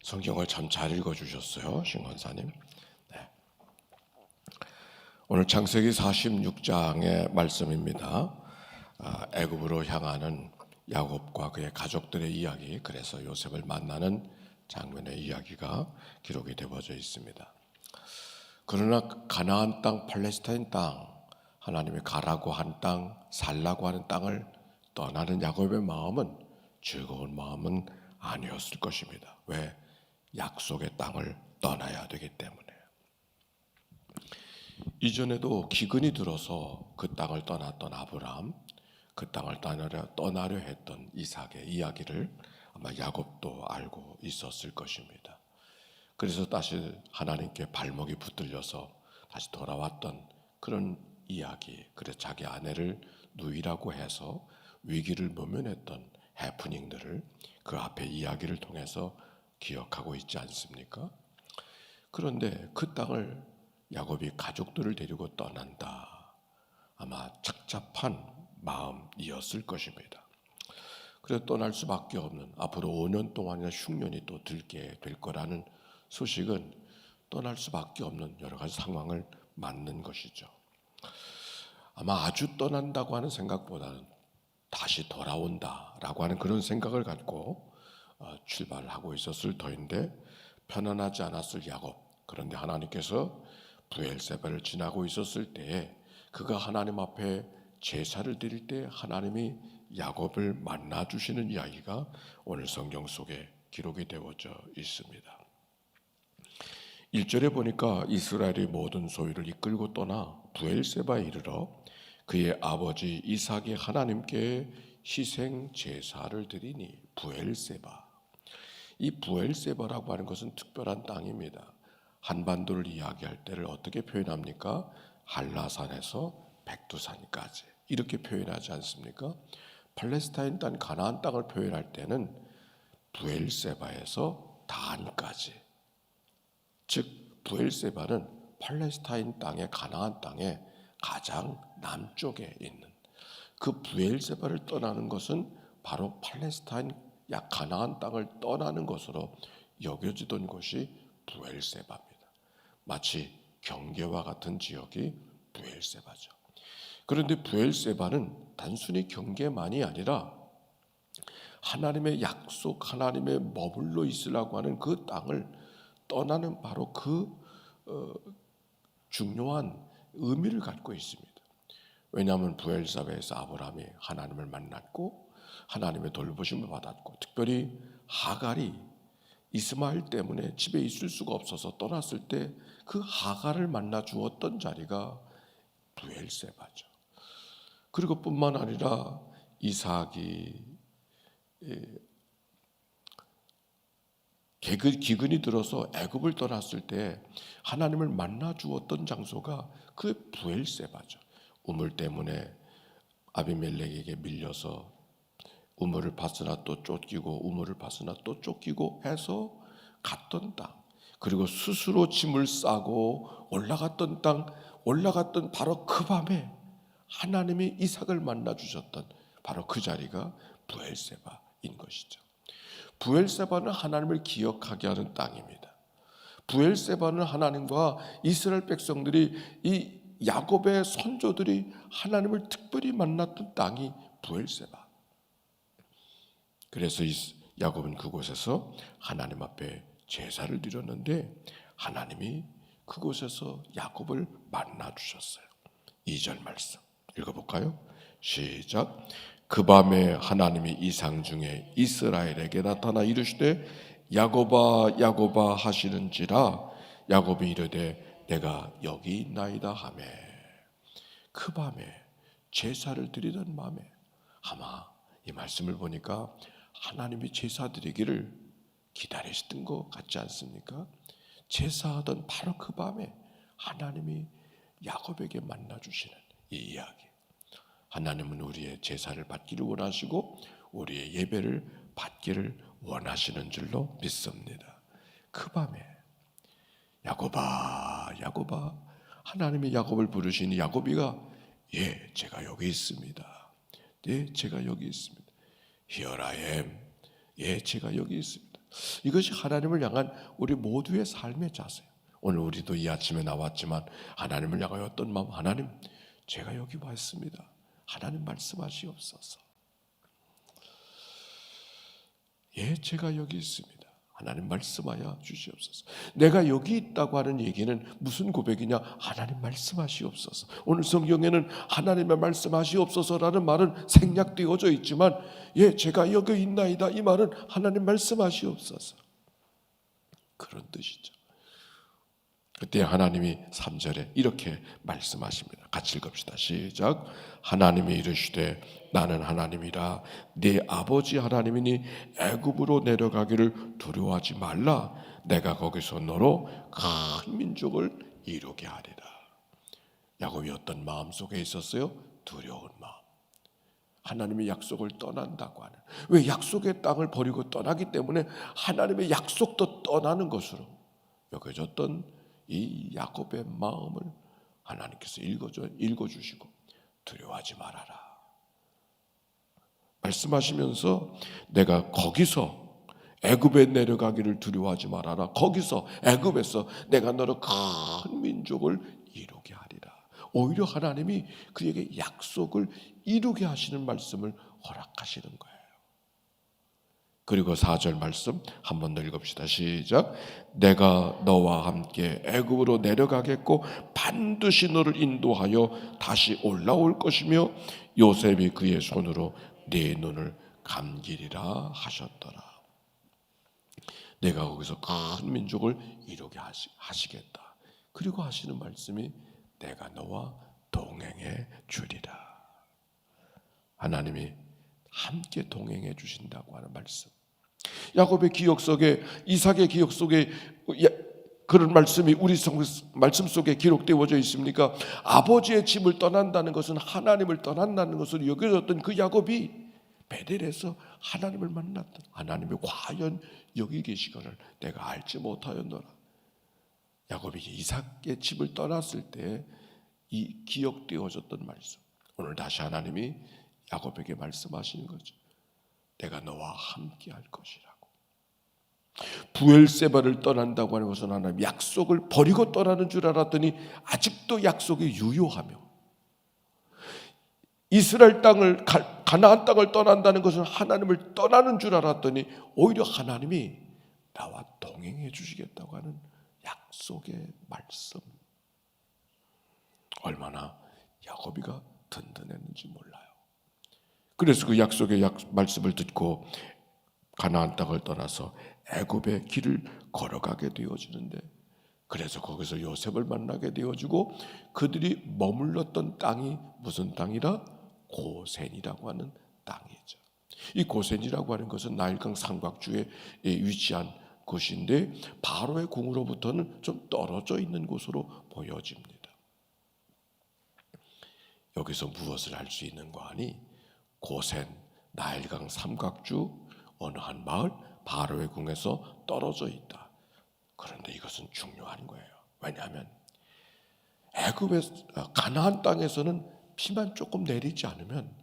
성경을 참 잘 읽어주셨어요, 신권사님. 네. 오늘 창세기 46장의 말씀입니다. 애굽으로 향하는 야곱과 그의 가족들의 이야기, 그래서 요셉을 만나는 장면의 이야기가 기록이 되어져 있습니다. 그러나 가나안 땅, 팔레스타인 땅, 하나님이 가라고 한 땅, 살라고 하는 땅을 떠나는 야곱의 마음은 즐거운 마음은 아니었을 것입니다. 왜? 약속의 땅을 떠나야 되기 때문에. 이전에도 기근이 들어서 그 땅을 떠났던 아브라함, 그 땅을 떠나려 했던 이삭의 이야기를 아마 야곱도 알고 있었을 것입니다. 그래서 다시 하나님께 발목이 붙들려서 다시 돌아왔던 그런 이야기, 그래서 자기 아내를 누이라고 해서 위기를 모면했던 해프닝들을 그 앞에 이야기를 통해서 기억하고 있지 않습니까? 그런데 그 땅을 야곱이 가족들을 데리고 떠난다. 아마 착잡한 마음이었을 것입니다. 그래서 떠날 수밖에 없는, 앞으로 5년 동안이나 흉년이 또 들게 될 거라는 소식은 떠날 수밖에 없는 여러 가지 상황을 맞는 것이죠. 아마 아주 떠난다고 하는 생각보다는 다시 돌아온다라고 하는 그런 생각을 갖고 출발하고 있었을 터인데 편안하지 않았을 야곱. 그런데 하나님께서 브엘세바를 지나고 있었을 때에 그가 하나님 앞에 제사를 드릴 때 하나님이 야곱을 만나 주시는 이야기가 오늘 성경 속에 기록이 되어져 있습니다. 1절에 보니까 이스라엘의 모든 소유를 이끌고 떠나 브엘세바에 이르러 그의 아버지 이삭이 하나님께 희생 제사를 드리니. 브엘세바. 이 브엘세바라고 하는 것은 특별한 땅입니다. 한반도를 이야기할 때를 어떻게 표현합니까? 한라산에서 백두산까지 이렇게 표현하지 않습니까? 팔레스타인 땅, 가나안 땅을 표현할 때는 브엘세바에서 단까지, 즉 브엘세바는 팔레스타인 땅의 가나안 땅의 가장 남쪽에 있는 그 브엘세바를 떠나는 것은 바로 팔레스타인 가나안 땅을 떠나는 것으로 여겨지던 곳이 브엘세바입니다. 마치 경계와 같은 지역이 브엘세바죠. 그런데 브엘세바는 단순히 경계만이 아니라 하나님의 약속, 하나님의 머물러 있으라고 하는 그 땅을 떠나는 바로 그 중요한 의미를 갖고 있습니다. 왜냐하면 브엘세바에서 아브라함이 하나님을 만났고 하나님의 돌보심을 받았고, 특별히 하갈이 이스마엘 때문에 집에 있을 수가 없어서 떠났을 때 그 하갈을 만나 주었던 자리가 브엘세바죠. 그리고 뿐만 아니라 이삭이 기근이 들어서 애굽을 떠났을 때 하나님을 만나 주었던 장소가 그 브엘세바죠. 우물 때문에 아비멜렉에게 밀려서 우물을 봤으나 또 쫓기고 우물을 봤으나 또 쫓기고 해서 갔던 땅, 그리고 스스로 짐을 싸고 올라갔던 땅, 올라갔던 바로 그 밤에 하나님이 이삭을 만나 주셨던 바로 그 자리가 브엘세바인 것이죠. 브엘세바는 하나님을 기억하게 하는 땅입니다. 브엘세바는 하나님과 이스라엘 백성들이, 이 야곱의 선조들이 하나님을 특별히 만났던 땅이 브엘세바. 그래서 야곱은 그곳에서 하나님 앞에 제사를 드렸는데 하나님이 그곳에서 야곱을 만나 주셨어요. 2절 말씀 읽어볼까요? 시작. 그 밤에 하나님이 이상 중에 이스라엘에게 나타나 이르시되 야곱아 야곱아 하시는지라. 야곱이 이르되 내가 여기 있나이다 하매. 그 밤에 제사를 드리던 밤에, 아마 이 말씀을 보니까 하나님이 제사 드리기를 기다리시던 것 같지 않습니까? 제사하던 바로 그 밤에 하나님이 야곱에게 만나 주시는 이 이야기. 하나님은 우리의 제사를 받기를 원하시고 우리의 예배를 받기를 원하시는 줄로 믿습니다. 그 밤에 야곱아 야곱아, 하나님이 야곱을 부르시니 야곱이가 예 제가 여기 있습니다. 예 제가 여기 있습니다. Here I am. 예 제가 여기 있습니다. 이것이 하나님을 향한 우리 모두의 삶의 자세. 오늘 우리도 이 아침에 나왔지만 하나님을 향하여 어떤 마음, 하나님 제가 여기 왔습니다. 하나님 말씀하시옵소서. 예, 제가 여기 있습니다. 하나님 말씀하여 주시옵소서. 내가 여기 있다고 하는 얘기는 무슨 고백이냐? 하나님 말씀하시옵소서. 오늘 성경에는 하나님의 말씀하시옵소서라는 말은 생략되어져 있지만 예, 제가 여기 있나이다 이 말은 하나님 말씀하시옵소서 그런 뜻이죠. 그때 하나님이 3절에 이렇게 말씀하십니다. 같이 읽읍시다. 시작. 하나님이 이르시되 나는 하나님이라 네 아버지 하나님이니 애굽으로 내려가기를 두려워하지 말라. 내가 거기서 너로 큰 민족을 이루게 하리라. 야곱이 어떤 마음속에 있었어요? 두려운 마음. 하나님의 약속을 떠난다고 하는. 왜? 약속의 땅을 버리고 떠나기 때문에 하나님의 약속도 떠나는 것으로 여겨졌던 이 야곱의 마음을 하나님께서 읽어주시고 두려워하지 말아라 말씀하시면서 내가 거기서 애굽에 내려가기를 두려워하지 말아라. 거기서 애굽에서 내가 너로 큰 민족을 이루게 하리라. 오히려 하나님이 그에게 약속을 이루게 하시는 말씀을 허락하시는 거예요. 그리고 4절 말씀 한 번 더 읽읍시다. 시작. 내가 너와 함께 애굽으로 내려가겠고 반드시 너를 인도하여 다시 올라올 것이며 요셉이 그의 손으로 네 눈을 감기리라 하셨더라. 내가 거기서 큰 민족을 이루게 하시겠다. 그리고 하시는 말씀이 내가 너와 동행해 주리라. 하나님이 함께 동행해 주신다고 하는 말씀. 야곱의 기억 속에, 이삭의 기억 속에 그런 말씀이 우리 말씀 속에 기록되어져 있습니까? 아버지의 집을 떠난다는 것은 하나님을 떠난다는 것으로 여겨졌던 그 야곱이 베델에서 하나님을 만났던, 하나님이 과연 여기 계시거늘 내가 알지 못하였노라. 야곱이 이삭의 집을 떠났을 때 이 기억되어졌던 말씀, 오늘 다시 하나님이 야곱에게 말씀하시는 거죠. 내가 너와 함께 할 것이라고. 부엘세바를 떠난다고 하는 것은 하나님 약속을 버리고 떠나는 줄 알았더니 아직도 약속이 유효하며, 이스라엘 땅을 가나안 땅을 떠난다는 것은 하나님을 떠나는 줄 알았더니 오히려 하나님이 나와 동행해 주시겠다고 하는 약속의 말씀. 얼마나 야곱이가 든든했는지 몰라요. 그래서 그 약속의 말씀을 듣고 가나안 땅을 떠나서 애굽의 길을 걸어가게 되어지는데, 그래서 거기서 요셉을 만나게 되어지고 그들이 머물렀던 땅이 무슨 땅이라? 고센이라고 하는 땅이죠. 이 고센이라고 하는 것은 나일강 삼각주에 위치한 곳인데 바로의 궁으로부터는 좀 떨어져 있는 곳으로 보여집니다. 여기서 무엇을 할 수 있는가 하니 고센, 나일강 삼각주 어느 한 마을 바로의 궁에서 떨어져 있다. 그런데 이것은 중요한 거예요. 왜냐하면 애굽의 가나안 땅에서는 비만 조금 내리지 않으면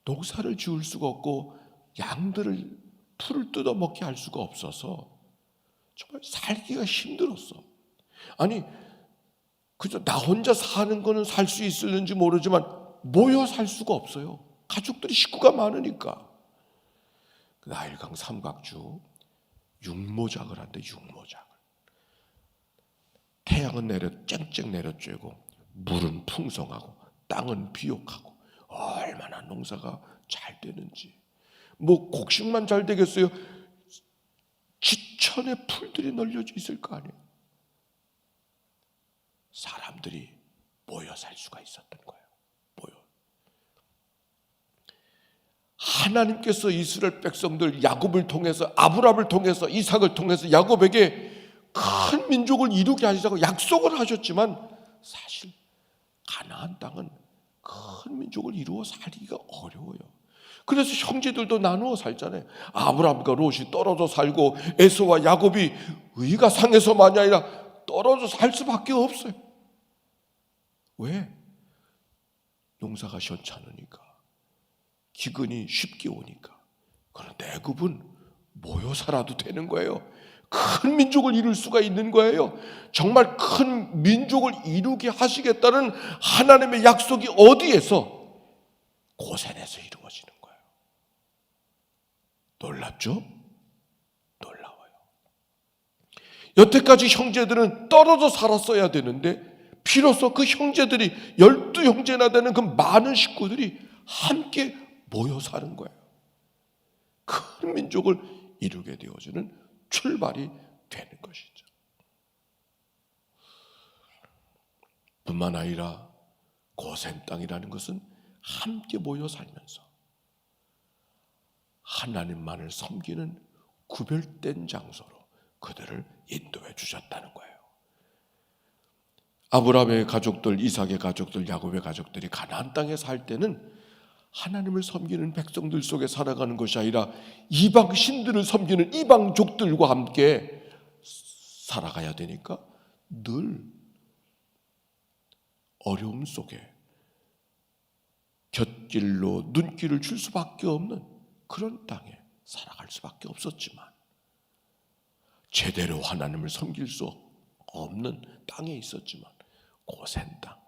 농사를 지을 수가 없고 양들을 풀을 뜯어 먹게 할 수가 없어서 정말 살기가 힘들었어. 아니 그저 나 혼자 사는 거는 살 수 있을는지 모르지만 모여 살 수가 없어요. 가족들이 식구가 많으니까. 나일강 삼각주 육모작을 한대. 육모작을. 태양은 쨍쨍 내려쬐고 물은 풍성하고 땅은 비옥하고 얼마나 농사가 잘 되는지. 뭐 곡식만 잘 되겠어요? 지천에 풀들이 널려져 있을 거 아니에요. 사람들이 모여 살 수가 있었던 거예요. 모여. 하나님께서 이스라엘 백성들 야곱을 통해서, 아브라함을 통해서, 이삭을 통해서 야곱에게 큰 민족을 이루게 하시자고 약속을 하셨지만 사실 가나안 땅은 큰 민족을 이루어 살기가 어려워요. 그래서 형제들도 나누어 살잖아요. 아브라함과 롯이 떨어져 살고 에서와 야곱이 의가 상해서만이 아니라 떨어져 살 수밖에 없어요. 왜? 농사가 시원찮으니까, 기근이 쉽게 오니까. 그런데 애굽은 모여 살아도 되는 거예요. 큰 민족을 이룰 수가 있는 거예요. 정말 큰 민족을 이루게 하시겠다는 하나님의 약속이 어디에서? 고센에서 이루어지는 거예요. 놀랍죠? 놀라워요. 여태까지 형제들은 떨어져 살았어야 되는데 비로소 그 형제들이 12형제나 되는 그 많은 식구들이 함께 모여 사는 거예요. 큰 민족을 이루게 되어지는 출발이 되는 것이죠. 뿐만 아니라 고센 땅이라는 것은 함께 모여 살면서 하나님만을 섬기는 구별된 장소로 그들을 인도해 주셨다는 거예요. 아브라함의 가족들, 이삭의 가족들, 야곱의 가족들이 가나안 땅에 살 때는 하나님을 섬기는 백성들 속에 살아가는 것이 아니라 이방 신들을 섬기는 이방족들과 함께 살아가야 되니까 늘 어려움 속에 곁길로 눈길을 줄 수밖에 없는 그런 땅에 살아갈 수밖에 없었지만 제대로 하나님을 섬길 수 없는 땅에 있었지만 고센 땅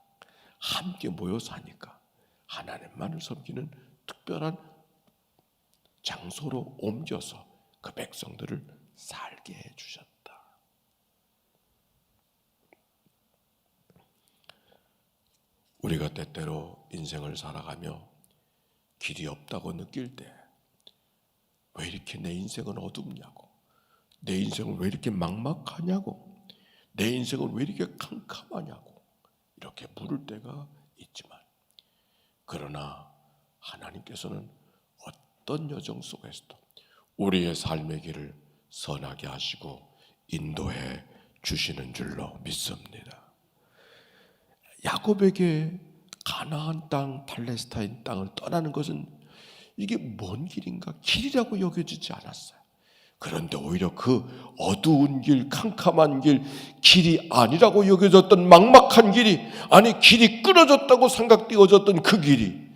함께 모여 사니까 하나님만을 섬기는 특별한 장소로 옮겨서 그 백성들을 살게 해주셨다. 우리가 때때로 인생을 살아가며 길이 없다고 느낄 때 왜 이렇게 내 인생은 어둡냐고, 내 인생은 왜 이렇게 막막하냐고, 내 인생은 왜 이렇게 캄캄하냐고 이렇게 물을 때가 있지만, 그러나 하나님께서는 어떤 여정 속에서도 우리의 삶의 길을 선하게 하시고 인도해 주시는 줄로 믿습니다. 야곱에게 가나안 땅, 팔레스타인 땅을 떠나는 것은 이게 뭔 길인가? 길이라고 여겨지지 않았어요. 그런데 오히려 그 어두운 길, 캄캄한 길, 길이 아니라고 여겨졌던 막막한 길이, 아니 길이 끊어졌다고 생각되어졌던 그 길이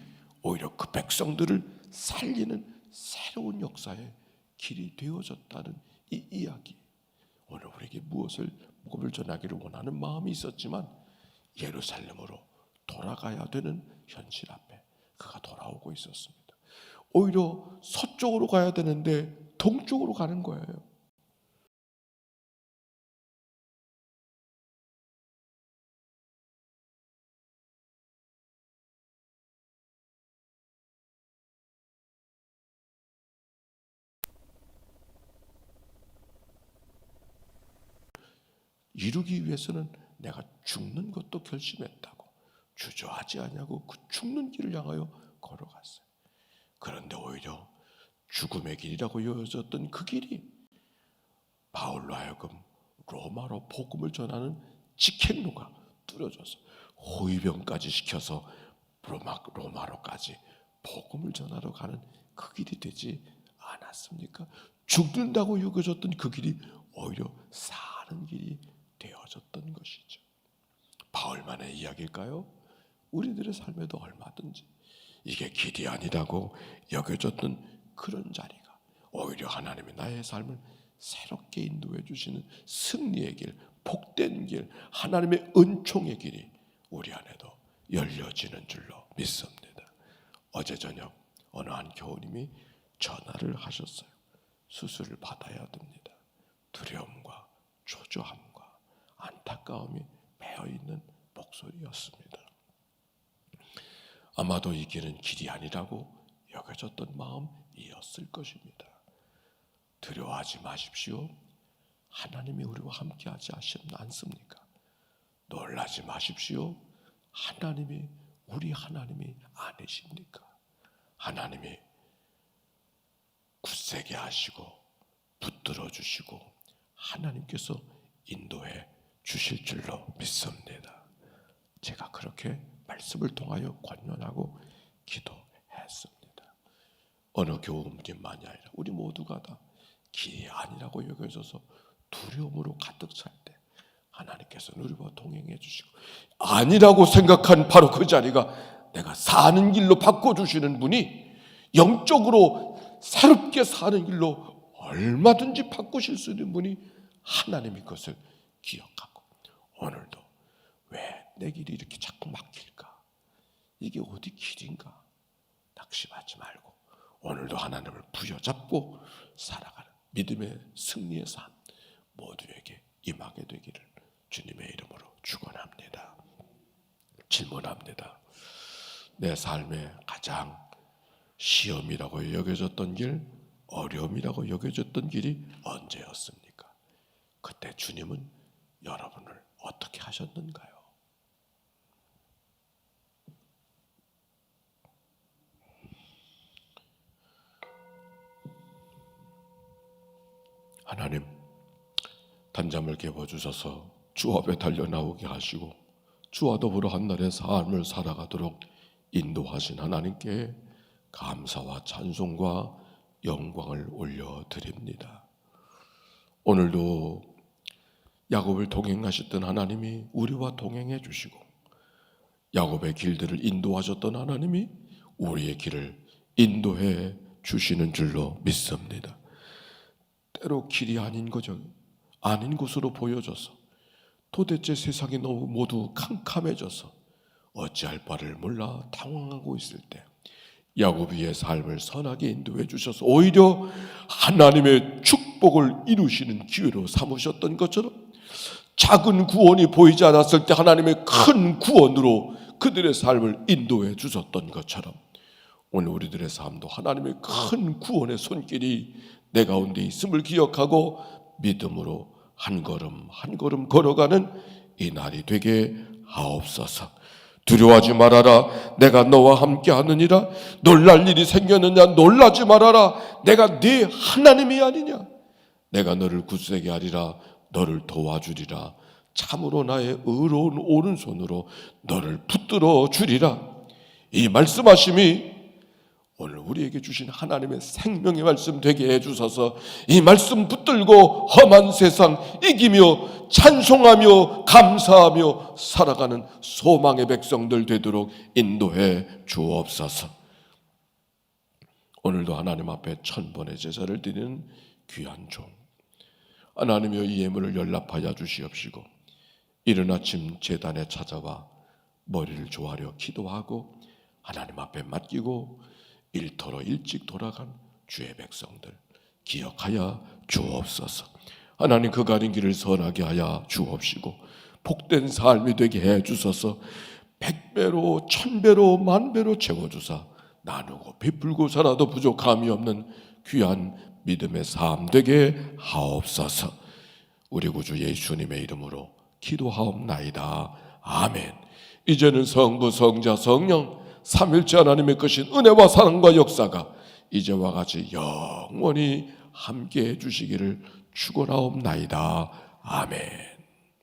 오히려 그 백성들을 살리는 새로운 역사의 길이 되어졌다는 이 이야기. 오늘 우리에게 무엇을 복음을 전하기를 원하는 마음이 있었지만 예루살렘으로 돌아가야 되는 현실 앞에 그가 돌아오고 있었습니다. 오히려 서쪽으로 가야 되는데 동쪽으로 가는 거예요. 이루기 위해서는 내가 죽는 것도 결심했다고 주저하지 않냐고 그 죽는 길을 향하여 걸어갔어요. 그런데 오히려 죽음의 길이라고 여겨졌던 그 길이 바울로 하여금 로마로 복음을 전하는 직행로가 뚫어져서 호위병까지 시켜서 로마로까지 복음을 전하러 가는 그 길이 되지 않았습니까? 죽는다고 여겨졌던 그 길이 오히려 사는 길이 되어졌던 것이죠. 바울만의 이야기일까요? 우리들의 삶에도 얼마든지 이게 길이 아니라고 여겨졌던 그런 자리가 오히려 하나님이 나의 삶을 새롭게 인도해 주시는 승리의 길, 복된 길, 하나님의 은총의 길이 우리 안에도 열려지는 줄로 믿습니다. 어제 저녁 어느 한 교우님이 전화를 하셨어요. 수술을 받아야 됩니다. 두려움과 초조함과 안타까움이 배어있는 목소리였습니다. 아마도 이 길은 길이 아니라고 여겨졌던 마음이었을 것입니다. 두려워하지 마십시오. 하나님이 우리와 함께하지 않습니까? 놀라지 마십시오. 하나님이 우리 하나님이 아니십니까? 하나님이 굳세게 하시고 붙들어 주시고 하나님께서 인도해 주실 줄로 믿습니다. 제가 그렇게 말씀을 통하여 권면하고 기도했습니다. 어느 교우님만이 아니라 우리 모두가 다 길이 아니라고 여겨져서 두려움으로 가득 찰 때 하나님께서는 우리와 동행해 주시고 아니라고 생각한 바로 그 자리가 내가 사는 길로 바꿔주시는 분이 영적으로 새롭게 사는 길로 얼마든지 바꾸실 수 있는 분이 하나님인 것을 기억하고, 오늘도 왜 내 길이 이렇게 자꾸 막힐까? 이게 어디 길인가? 낙심하지 말고 오늘도 하나님을 부여잡고 살아가는 믿음의 승리의 삶 모두에게 임하게 되기를 주님의 이름으로 축원합니다. 질문합니다. 내 삶의 가장 시험이라고 여겨졌던 길, 어려움이라고 여겨졌던 길이 언제였습니까? 그때 주님은 여러분을 어떻게 하셨는가요? 하나님, 단잠을 깨워주셔서 주 앞에 달려나오게 하시고 주와 더불어 한날의 삶을 살아가도록 인도하신 하나님께 감사와 찬송과 영광을 올려드립니다. 오늘도 야곱을 동행하셨던 하나님이 우리와 동행해 주시고, 야곱의 길들을 인도하셨던 하나님이 우리의 길을 인도해 주시는 줄로 믿습니다. 때로 길이 아닌 곳으로 보여져서 도대체 세상이 너무 모두 캄캄해져서 어찌할 바를 몰라 당황하고 있을 때 야곱의 삶을 선하게 인도해 주셔서 오히려 하나님의 축복을 이루시는 기회로 삼으셨던 것처럼, 작은 구원이 보이지 않았을 때 하나님의 큰 구원으로 그들의 삶을 인도해 주셨던 것처럼, 오늘 우리들의 삶도 하나님의 큰 구원의 손길이 내 가운데 있음을 기억하고 믿음으로 한 걸음 한 걸음 걸어가는 이 날이 되게 하옵소서. 두려워하지 말아라, 내가 너와 함께 하느니라. 놀랄 일이 생겼느냐, 놀라지 말아라, 내가 네 하나님이 아니냐. 내가 너를 굳세게 하리라, 너를 도와주리라. 참으로 나의 의로운 오른손으로 너를 붙들어 주리라. 이 말씀하심이 오늘 우리에게 주신 하나님의 생명의 말씀 되게 해주셔서 이 말씀 붙들고 험한 세상 이기며 찬송하며 감사하며 살아가는 소망의 백성들 되도록 인도해 주옵소서. 오늘도 하나님 앞에 1000번의 제사를 드리는 귀한 종 하나님이여, 이 예물을 연락하여 주시옵시고, 이른 아침 제단에 찾아와 머리를 조아려 기도하고 하나님 앞에 맡기고 일터로 일찍 돌아간 주의 백성들 기억하여 주옵소서. 하나님, 그 가는 길을 선하게 하여 주옵시고 복된 삶이 되게 해 주소서. 100배로 1000배로 10,000배로 채워주사 나누고 베풀고 살아도 부족함이 없는 귀한 믿음의 삶 되게 하옵소서. 우리 구주 예수님의 이름으로 기도하옵나이다. 아멘. 이제는 성부 성자 성령 삼일째 하나님의 크신 은혜와 사랑과 역사가 이제와 같이 영원히 함께해 주시기를 축원하옵나이다. 아멘.